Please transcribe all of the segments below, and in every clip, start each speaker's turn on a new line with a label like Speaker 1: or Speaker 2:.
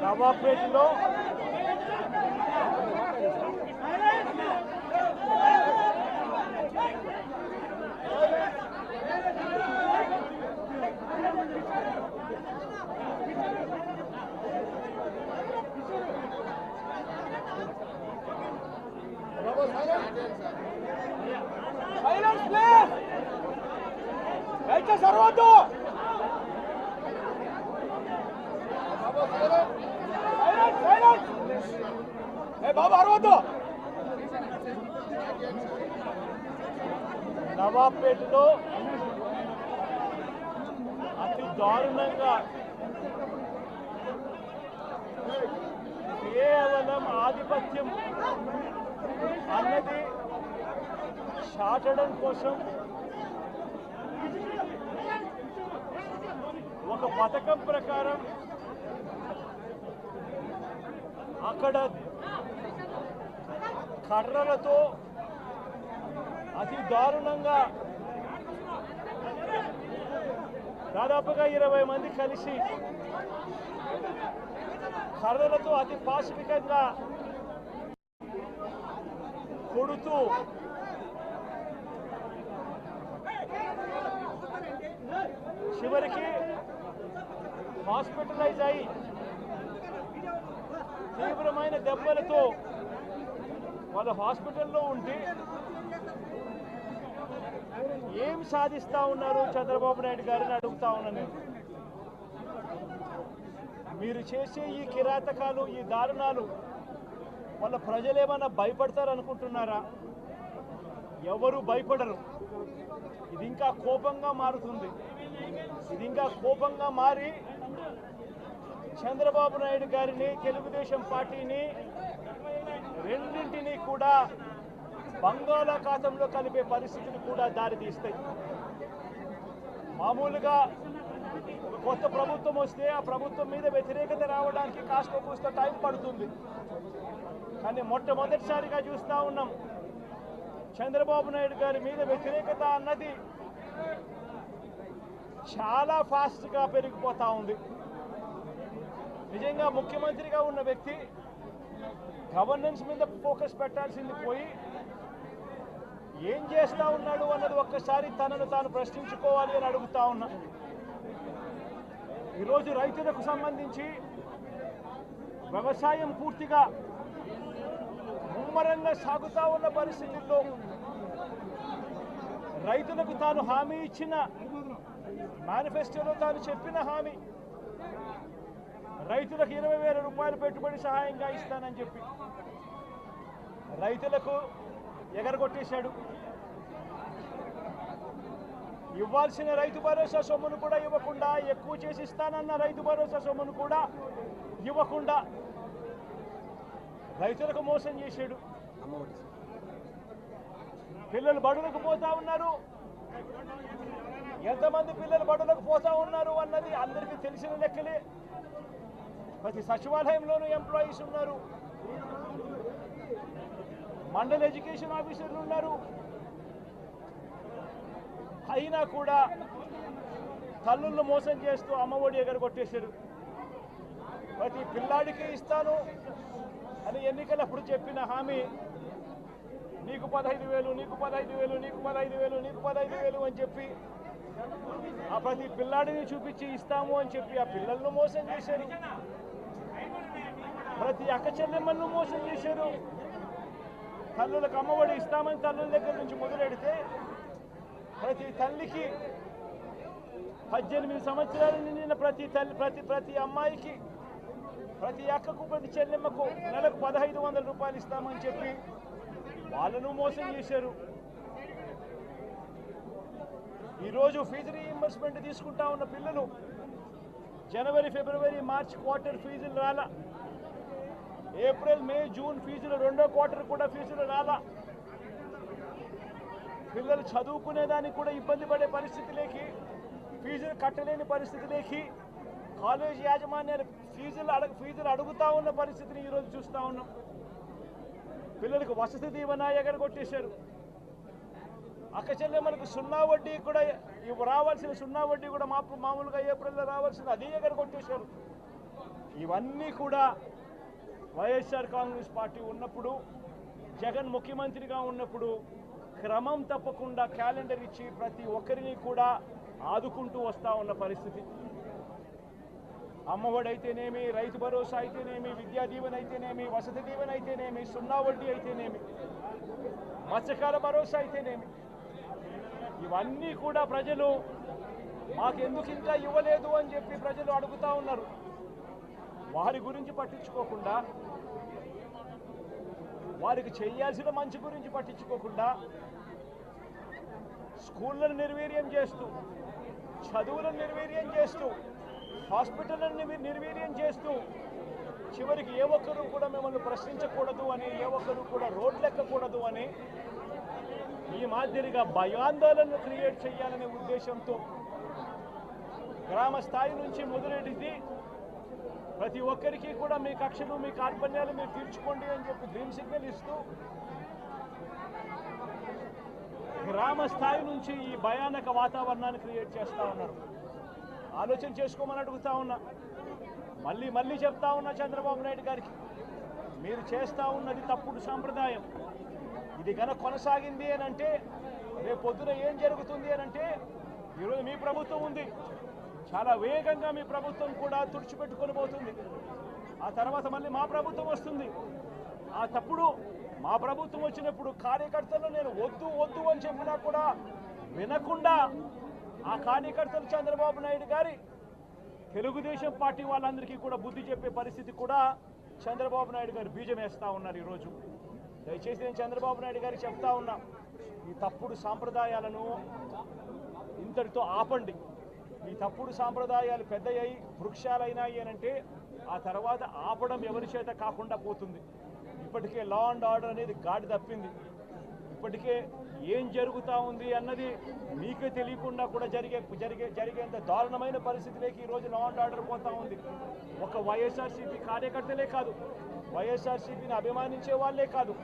Speaker 1: నవాబ్పేటలో సర్వద్దు బాబు అరవద్దు. నవాబ్పేటలో అతి దారుణంగా కేవలం ఆధిపత్యం అన్నది చాటడం కోసం ఒక పథకం ప్రకారం అక్కడ కర్రలతో అతి దారుణంగా దాదాపుగా 20 మంది కలిసి కర్రలతో అతి పాశవికంగా కొడుతూ చివరికి హాస్పిటలైజ్ అయి తీవ్రమైన దెబ్బలతో వాళ్ళు హాస్పిటల్లో ఉంటే ఏం సాధిస్తా ఉన్నారు చంద్రబాబు నాయుడు గారిని అడుగుతా ఉన్నాను. మీరు చేసే ఈ కిరాతకాలు, ఈ దారుణాలు వాళ్ళ ప్రజలు ఏమన్నా భయపడతారనుకుంటున్నారా? ఎవరు భయపడరు. ఇది ఇంకా కోపంగా మారుతుంది. ఇది ఇంకా కోపంగా మారి చంద్రబాబు నాయుడు గారిని, తెలుగుదేశం పార్టీని రెండింటినీ కూడా బంగాళాఖాతంలో కలిపే పరిస్థితులు కూడా దారితీస్తాయి. మామూలుగా ఒక కొత్త ప్రభుత్వం వస్తే ఆ ప్రభుత్వం మీద వ్యతిరేకత రావడానికి కాస్త కూస్త టైం పడుతుంది. కానీ మొట్టమొదటిసారిగా చూస్తూ ఉన్నాం చంద్రబాబు నాయుడు గారి మీద వ్యతిరేకత అన్నది చాలా ఫాస్ట్గా పెరిగిపోతూ ఉంది. నిజంగా ముఖ్యమంత్రిగా ఉన్న వ్యక్తి గవర్నెన్స్ మీద ఫోకస్ పెట్టాల్సింది పోయి ఏం చేస్తూ ఉన్నాడు అన్నది ఒక్కసారి తనను తాను ప్రశ్నించుకోవాలి అని అడుగుతా ఉన్నా. ఈరోజు రైతులకు సంబంధించి వ్యవసాయం పూర్తిగా ముమ్మరంగా సాగుతూ ఉన్న పరిస్థితుల్లో రైతులకు తాను హామీ ఇచ్చిన మేనిఫెస్టోలో తాను చెప్పిన హామీ రైతులకు 20,000 రూపాయలు పెట్టుబడి సహాయంగా ఇస్తానని చెప్పి రైతులకు ఎగరగొట్టేశాడు. ఇవ్వాల్సిన రైతు భరోసా సొమ్మును కూడా ఇవ్వకుండా, ఎక్కువ చేసి ఇస్తానన్న రైతు భరోసా సొమ్మును కూడా ఇవ్వకుండా రైతులకు మోసం చేశాడు. పిల్లలు బడులకు పోతా ఉన్నారు. ఎంతమంది పిల్లలు బడులకు పోతా ఉన్నారు అన్నది అందరికీ తెలిసిన లెక్కలే. ప్రతి సచివాలయంలోనూ ఎంప్లాయీస్ ఉన్నారు, మండల ఎడ్యుకేషన్ ఆఫీసర్లు ఉన్నారు. అయినా కూడా తల్లులను మోసం చేస్తూ అమ్మఒడి ఎగరగొట్టేశారు. ప్రతి పిల్లాడికి ఇస్తాను అని ఎన్నికలప్పుడు చెప్పిన హామీ నీకు 15,000, నీకు 15,000, నీకు 15,000, నీకు 15,000 అని చెప్పి ఆ ప్రతి పిల్లాడిని చూపించి ఇస్తాము అని చెప్పి ఆ పిల్లలను మోసం చేశారు. ప్రతి అక్క చెల్లెమ్మలను మోసం చేశారు. తల్లులకు అమ్మఒడి ఇస్తామని తల్లుల దగ్గర నుంచి మొదలెడితే ప్రతి తల్లికి 18 సంవత్సరాలు నిండిన ప్రతి అమ్మాయికి, ప్రతి అక్కకు, ప్రతి చెల్లెమ్మకు నెలకు 1,500 రూపాయలు ఇస్తామని చెప్పి వాళ్ళను మోసం చేశారు. ఈరోజు ఫీజు రీఇంబర్స్మెంట్ తీసుకుంటా ఉన్న పిల్లలు జనవరి, ఫిబ్రవరి, మార్చి క్వార్టర్ ఫీజులు రాలా. ఏప్రిల్ మే జూన్ ఫీజులు రెండో క్వార్టర్ కూడా ఫీజులు రాలా. పిల్లలు చదువుకునేదానికి కూడా ఇబ్బంది పడే పరిస్థితిలోకి, ఫీజులు కట్టలేని పరిస్థితిలోకి, కాలేజీ యాజమాన్యాలు ఫీజులు అడుగుతా ఉన్న పరిస్థితిని ఈరోజు చూస్తూ ఉన్నాం. పిల్లలకు వసతి దీవెన ఎగరగొట్టేశారు. అక్క చెల్లెమ్మలకు సున్నా వడ్డీ కూడా రావాల్సిన సున్నా వడ్డీ కూడా మామూలుగా ఏప్రిల్లో రావాల్సింది అది ఎగరగొట్టేశారు. ఇవన్నీ కూడా వైఎస్ఆర్ కాంగ్రెస్ పార్టీ ఉన్నప్పుడు, జగన్ ముఖ్యమంత్రిగా ఉన్నప్పుడు క్రమం తప్పకుండా క్యాలెండర్ ఇచ్చి ప్రతి ఒక్కరిని కూడా ఆదుకుంటూ వస్తూ ఉన్న పరిస్థితి. అమ్మఒడి అయితేనేమి, రైతు భరోసా అయితేనేమి, విద్యా దీవెన అయితేనేమి, వసతి దీవెన అయితేనేమి, సున్నా వడ్డీ అయితేనేమి, మత్స్యకాల భరోసా అయితేనేమి, ఇవన్నీ కూడా ప్రజలు మాకెందుకు ఇంకా ఇవ్వలేదు అని చెప్పి ప్రజలు అడుగుతూ ఉన్నారు. వారి గురించి పట్టించుకోకుండా, వారికి చేయాల్సిన మంచి గురించి పట్టించుకోకుండా, స్కూళ్ళను నిర్వీర్యం చేస్తూ, చదువులను నిర్వీర్యం చేస్తూ, హాస్పిటల్ని నిర్వీర్యం చేస్తూ, చివరికి ఏ ఒక్కరూ కూడా మిమ్మల్ని ప్రశ్నించకూడదు అని, ఏ ఒక్కరూ కూడా రోడ్లెక్కకూడదు అని ఈ మాదిరిగా భయాందోళనను క్రియేట్ చేయాలనే ఉద్దేశంతో గ్రామ స్థాయి నుంచి మొదలెడితే ప్రతి ఒక్కరికి కూడా మీ కక్షలు, మీ కార్పణ్యాలు మీరు తీర్చుకోండి అని చెప్పి గ్రీన్ సిగ్నల్ ఇస్తూ గ్రామ స్థాయి నుంచి ఈ భయానక వాతావరణాన్ని క్రియేట్ చేస్తూ ఉన్నారు. ఆలోచన చేసుకోమని అడుగుతా ఉన్నా. మళ్ళీ చెప్తా ఉన్నా చంద్రబాబు నాయుడు గారికి, మీరు చేస్తూ ఉన్నది తప్పుడు సాంప్రదాయం. ఇది కనుక కొనసాగింది అని అంటే రేపు పొద్దున ఏం జరుగుతుంది అని అంటే, ఈరోజు మీ ప్రభుత్వం ఉంది, చాలా వేగంగా మీ ప్రభుత్వం కూడా తుడిచిపెట్టుకొని పోతుంది. ఆ తర్వాత మళ్ళీ మా ప్రభుత్వం వస్తుంది. ఆ తప్పుడు మా ప్రభుత్వం వచ్చినప్పుడు కార్యకర్తలు నేను వద్దు అని చెప్పినా కూడా వినకుండా ఆ కార్యకర్తలు చంద్రబాబు నాయుడు గారి తెలుగుదేశం పార్టీ వాళ్ళందరికీ కూడా బుద్ధి చెప్పే పరిస్థితి కూడా చంద్రబాబు నాయుడు గారు బీజం వేస్తూ ఉన్నారు. ఈరోజు దయచేసి నేను చంద్రబాబు నాయుడు గారికి చెప్తా ఉన్నా, ఈ తప్పుడు సాంప్రదాయాలను ఇంతటితో ఆపండి. ఈ తప్పుడు సాంప్రదాయాలు పెద్దయ్యాయి, వృక్షాలైనాయి అని అంటే ఆ తర్వాత ఆపడం ఎవరి చేత కాకుండా పోతుంది. ఇప్పటికే లా అండ్ ఆర్డర్ అనేది గాడి తప్పింది. ఇప్పటికే ఏం జరుగుతూ ఉంది అన్నది మీకే తెలియకుండా కూడా జరిగేంత దారుణమైన పరిస్థితిలోకి ఈరోజు లా అండ్ ఆర్డర్ పోతూ ఉంది. ఒక వైఎస్ఆర్సీపీ కార్యకర్తలే కాదు, వైఎస్ఆర్సీపీని అభిమానించే వాళ్ళే కాదు,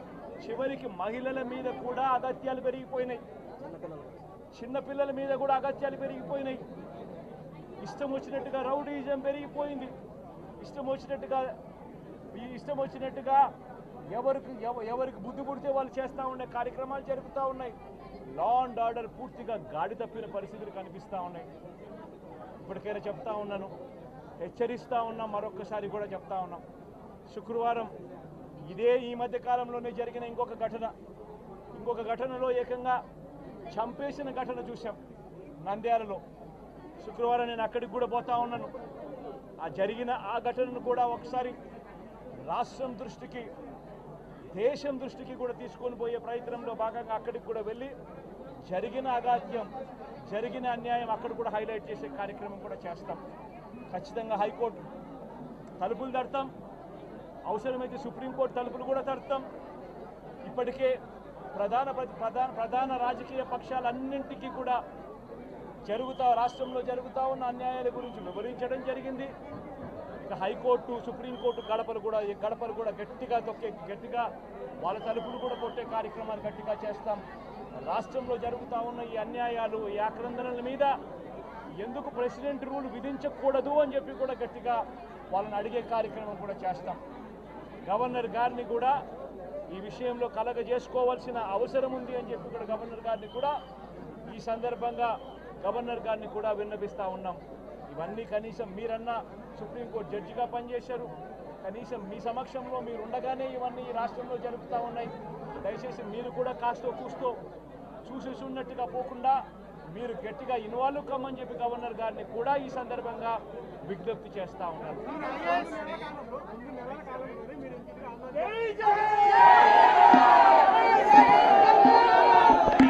Speaker 1: చివరికి మహిళల మీద కూడా అగత్యాలు పెరిగిపోయినాయి, చిన్నపిల్లల మీద కూడా అగత్యాలు పెరిగిపోయినాయి. ఇష్టం వచ్చినట్టుగా రౌడీజం పెరిగిపోయింది. ఇష్టం వచ్చినట్టుగా ఎవరికి బుద్ధి పుడితే వాళ్ళు చేస్తూ ఉండే కార్యక్రమాలు జరుగుతూ ఉన్నాయి. లా అండ్ ఆర్డర్ పూర్తిగా గాడి తప్పిన పరిస్థితులు కనిపిస్తూ ఉన్నాయి. ఇప్పటికైనా చెప్తా ఉన్నాను, హెచ్చరిస్తూ ఉన్నాం, మరొక్కసారి కూడా చెప్తా ఉన్నాం. శుక్రవారం ఈ మధ్య కాలంలోనే జరిగిన ఇంకొక ఘటనలో ఏకంగా చంపేసిన ఘటన చూశాం నంద్యాలలో. శుక్రవారం నేను అక్కడికి కూడా పోతా ఉన్నాను. ఆ ఘటనను కూడా ఒకసారి రాష్ట్రం దృష్టికి, దేశం దృష్టికి కూడా తీసుకొని పోయే ప్రయత్నంలో భాగంగా అక్కడికి కూడా వెళ్ళి జరిగిన అగాత్యం, జరిగిన అన్యాయం అక్కడ కూడా హైలైట్ చేసే కార్యక్రమం కూడా చేస్తాం. ఖచ్చితంగా హైకోర్టు తలుపులు తడతాం, అవసరమైతే సుప్రీంకోర్టు తలుపులు కూడా తడతాం. ఇప్పటికే ప్రధాన రాజకీయ పక్షాలన్నింటికీ కూడా రాష్ట్రంలో జరుగుతూ ఉన్న అన్యాయాల గురించి వివరించడం జరిగింది. ఇక హైకోర్టు, సుప్రీంకోర్టు గడపలు కూడా గట్టిగా వాళ్ళ తలుపులు కూడా కొట్టే కార్యక్రమాలు గట్టిగా చేస్తాం. రాష్ట్రంలో జరుగుతూ ఉన్న ఈ అన్యాయాలు, ఈ ఆక్రందనల మీద ఎందుకు ప్రెసిడెంట్ రూల్ విధించకూడదు అని చెప్పి కూడా గట్టిగా వాళ్ళని అడిగే కార్యక్రమం కూడా చేస్తాం. గవర్నర్ గారిని కూడా ఈ విషయంలో కలగజేసుకోవాల్సిన అవసరం ఉంది అని చెప్పి కూడా గవర్నర్ గారిని కూడా ఈ సందర్భంగా విన్నపిస్తూ ఉన్నాం. ఇవన్నీ కనీసం మీరన్నా సుప్రీంకోర్టు జడ్జిగా పనిచేశారు, కనీసం మీ సమక్షంలో మీరు ఉండగానే ఇవన్నీ ఈ రాష్ట్రంలో జరుగుతూ ఉన్నాయి. దయచేసి మీరు కూడా కాస్తో కూస్తో చూసేసి ఉన్నట్టుగా పోకుండా మీరు గట్టిగా ఇన్వాల్వ్ కమ్మని చెప్పి గవర్నర్ గారిని కూడా ఈ సందర్భంగా విజ్ఞప్తి చేస్తూ ఉన్నారు.